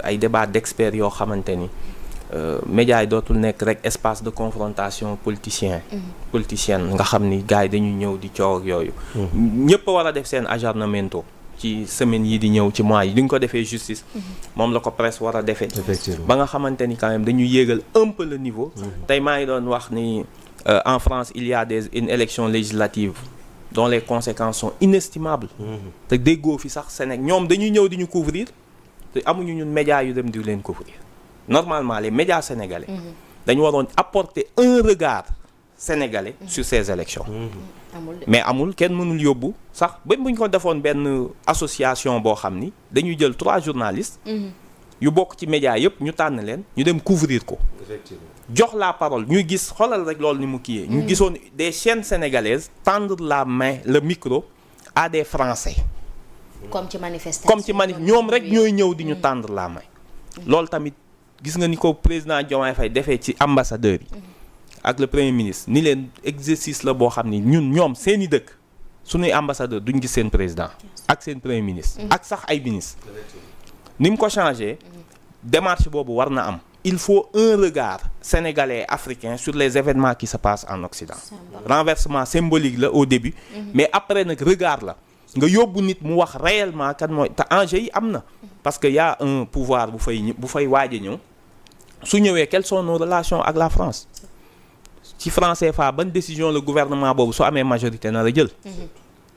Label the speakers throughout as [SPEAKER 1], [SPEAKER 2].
[SPEAKER 1] ay débat d'experts yoo xamante ni médias yi dootul nekk rek espace de confrontation politicienne nga xam ni gars yi dañuy ñëw di coow ak yooyu. ñëpp a war a def seen aggiornamento ci semaine yi di ñëw ci mois yi duñ ko defee justice. moom la ko presse war a defee. ba nga xamante ni quand même dañuy yéegal un peu le niveau. tey maa ngi doon wax ni en France il y a une élection législative dont les conséquences sont inestimables. te déggoo fi sax Sénégal ñoom dañuy ñëw di ñu couvrir te amuñu ñun médias yu dem di leen couvrir normalement les médias sénégalais. dañu waroon apporter un regard sénégalais sur ces élections. mais amul kenn mënul yóbbu sax ba buñ ko defoon benn association boo xam ni dañuy jël 3 journalistes. yu bokk ci médias yëpp ñu tànn leen ñu dem couvrir ko. jox la parole ñuy gis xoolal rek loolu ni mu kiyee ñu gisoon des chaînes sénégalaises tendre la main le micro à des Français.
[SPEAKER 2] comme ci manifestation
[SPEAKER 1] ñoom rek ñooy ñëw di ñu tendre la main. loolu tamit gis nga ni ko président Diomaye Faye defee ci ambassadeurs yi. ak le premier ministre ni leen exercice la boo xam ni ñoom seeni dëkk suñuy ambassadeur duñ gis seen président ak seen premier ministre. ak sax ay ministre ni mu ko changé démarche boobu war na am. il faut un regard sénégalais africain sur les événements qui se passent en Occident. renversement symbolique la au début. mais après nag regard la nga yóbbu nit mu wax réellement kan mooy te enjeu yi am na. parce que y a un pouvoir bu fay waaj a ñëw su ñëwee quelles sont nos relations ak la France ci franc CFA ban décision le gouvernement boobu su amee majorité na la jël.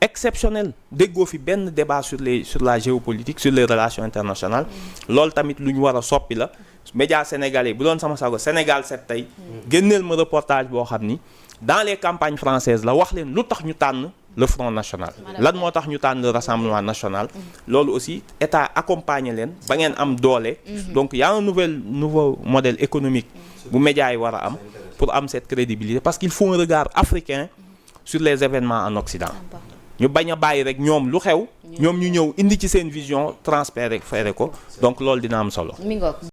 [SPEAKER 1] exceptionnel déggoo fi benn débat sur la géopolitique sur les relations internationales. loolu tamit lu ñu war a soppi la. médias sénégalais bu doon sama sago Sénégal 7 tey génneel ma reportage boo xam ni dans les campagnes françaises la wax leen lu tax ñu tànn le Front National lan moo tax ñu tànn le Rassemblement National loolu aussi état accompagner leen ba ngeen am doole donc y a un nouveau modèle économique bu médias yi war a am pour am cette crédibilité parce qu'il faut un regard africain sur les événements en Occident ñu bañ a bàyyi rek ñoom lu xew ñoom ñu ñëw indi ci seen vision transféré ko donc loolu dina am solo.